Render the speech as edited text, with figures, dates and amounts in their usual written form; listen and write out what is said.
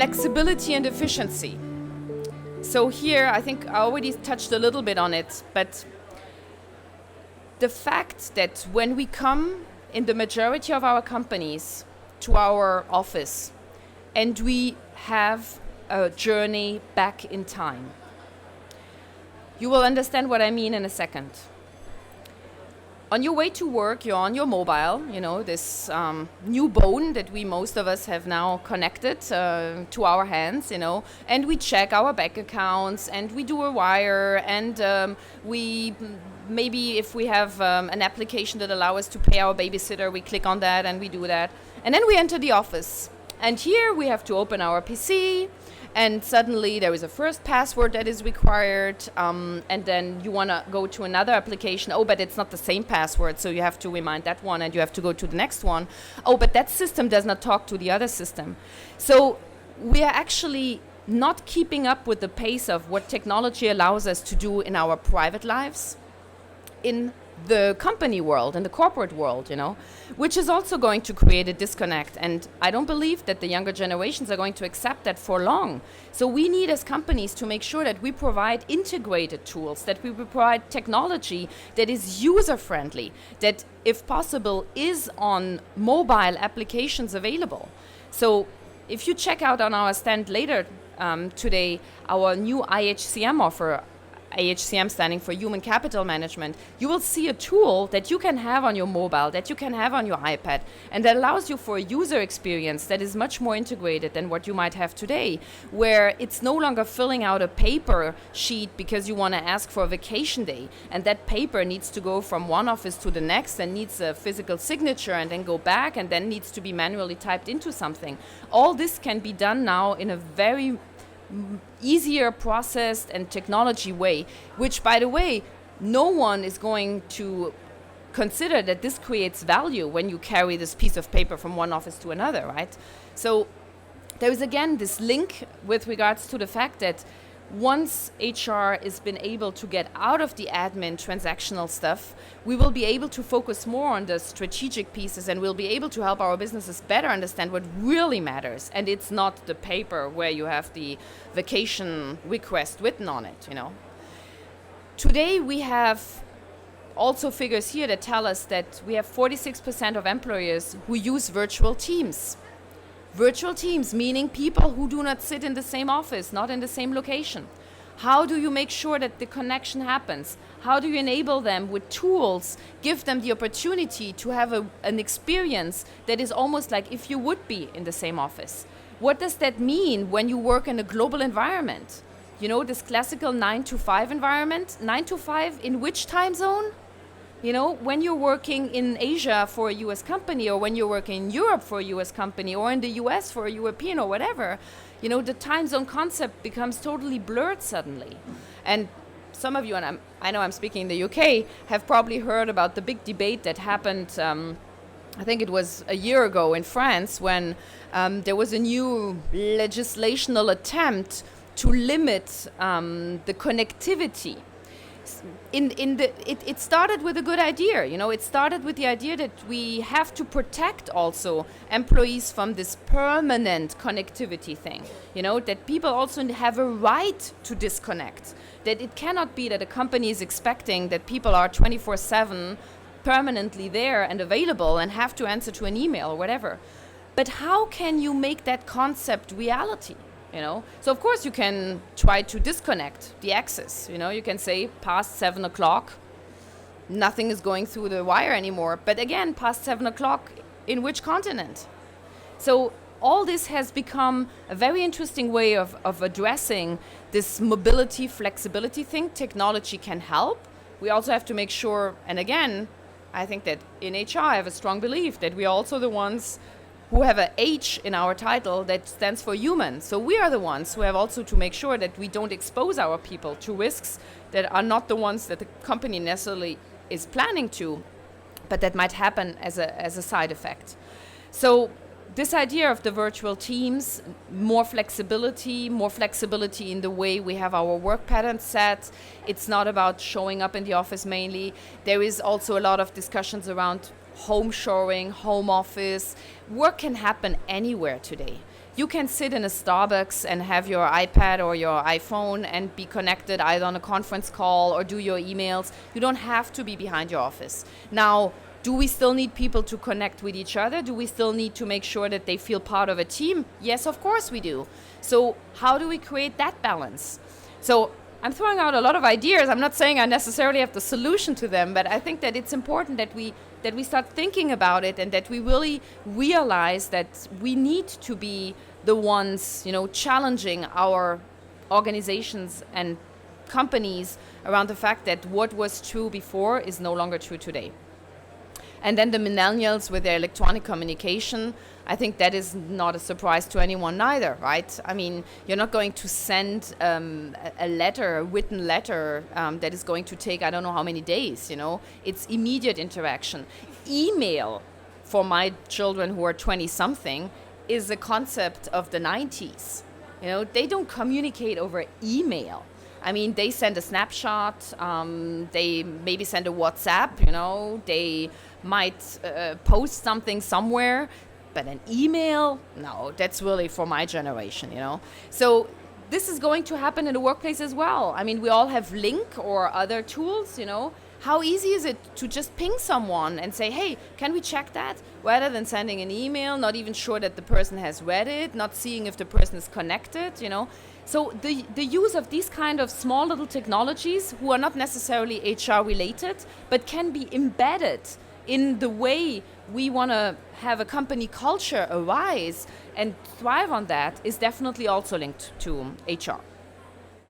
Flexibility and efficiency. So here, I think I already touched a little bit on it, but the fact that when we come in the majority of our companies to our office and we have a journey back in time, you will understand what I mean in a second. On your way to work, you're on your mobile, this new bone that most of us have now connected to our hands, and we check our bank accounts and we do a wire and we maybe if we have an application that allows us to pay our babysitter, we click on that and we do that. And then we enter the office. And here we have to open our PC, and suddenly there is a first password that is required, and then you want to go to another application. Oh, but it's not the same password, so you have to remind that one and you have to go to the next one. Oh, but that system does not talk to the other system. So we are actually not keeping up with the pace of what technology allows us to do in our private lives, in the company world, in the corporate world, which is also going to create a disconnect. And I don't believe that the younger generations are going to accept that for long. So we need as companies to make sure that we provide integrated tools, that we provide technology that is user-friendly, that if possible is on mobile applications available. So if you check out on our stand later today, our new IHCM offer, IHCM standing for Human Capital Management, you will see a tool that you can have on your mobile, that you can have on your iPad, and that allows you for a user experience that is much more integrated than what you might have today, where it's no longer filling out a paper sheet because you want to ask for a vacation day, and that paper needs to go from one office to the next and needs a physical signature and then go back and then needs to be manually typed into something. All this can be done now in a very easier processed and technology way, which, by the way, no one is going to consider that this creates value when you carry this piece of paper from one office to another, right? So there is again this link with regards to the fact that once HR has been able to get out of the admin transactional stuff, we will be able to focus more on the strategic pieces, and we'll be able to help our businesses better understand what really matters. And it's not the paper where you have the vacation request written on it, Today we have also figures here that tell us that we have 46% of employers who use virtual teams. Virtual teams, meaning people who do not sit in the same office, not in the same location. How do you make sure that the connection happens? How do you enable them with tools, give them the opportunity to have an experience that is almost like if you would be in the same office? What does that mean when you work in a global environment? This classical 9-to-5 environment. 9 to 5 in which time zone? When you're working in Asia for a US company, or when you're working in Europe for a US company, or in the US for a European or whatever, the time zone concept becomes totally blurred suddenly. And some of you, and I know I'm speaking in the UK, have probably heard about the big debate that happened, I think it was a year ago in France, when there was a new legislational attempt to limit the connectivity. It started with a good idea, it started with the idea that we have to protect also employees from this permanent connectivity thing, that people also have a right to disconnect, that it cannot be that a company is expecting that people are 24/7 permanently there and available and have to answer to an email or whatever. But how can you make that concept reality? So of course you can try to disconnect the access. You can say past 7 o'clock, nothing is going through the wire anymore. But again, past 7 o'clock, in which continent? So all this has become a very interesting way of addressing this mobility, flexibility thing. Technology can help. We also have to make sure, and again, I think that in HR I have a strong belief that we are also the ones who have an H in our title that stands for human. So we are the ones who have also to make sure that we don't expose our people to risks that are not the ones that the company necessarily is planning to, but that might happen as a side effect. So this idea of the virtual teams, more flexibility in the way we have our work patterns set. It's not about showing up in the office mainly. There is also a lot of discussions around home shoring, home office. Work can happen anywhere today. You can sit in a Starbucks and have your iPad or your iPhone and be connected either on a conference call or do your emails. You don't have to be behind your office. Now, do we still need people to connect with each other? Do we still need to make sure that they feel part of a team? Yes, of course we do. So how do we create that balance? So I'm throwing out a lot of ideas. I'm not saying I necessarily have the solution to them, but I think that it's important that we start thinking about it and that we really realize that we need to be the ones, challenging our organizations and companies around the fact that what was true before is no longer true today. And then the millennials with their electronic communication, I think that is not a surprise to anyone either, right? I mean, you're not going to send a written letter that is going to take I don't know how many days, It's immediate interaction. Email, for my children who are 20-something, is a concept of the 90s. They don't communicate over email. I mean, they send a snapshot, they maybe send a WhatsApp, they might post something somewhere, but an email, no, that's really for my generation, So this is going to happen in the workplace as well. I mean, we all have Link or other tools, How easy is it to just ping someone and say, hey, can we check that? Rather than sending an email, not even sure that the person has read it, not seeing if the person is connected, So the use of these kind of small little technologies who are not necessarily HR related, but can be embedded in the way we want to have a company culture arise and thrive on that is definitely also linked to HR.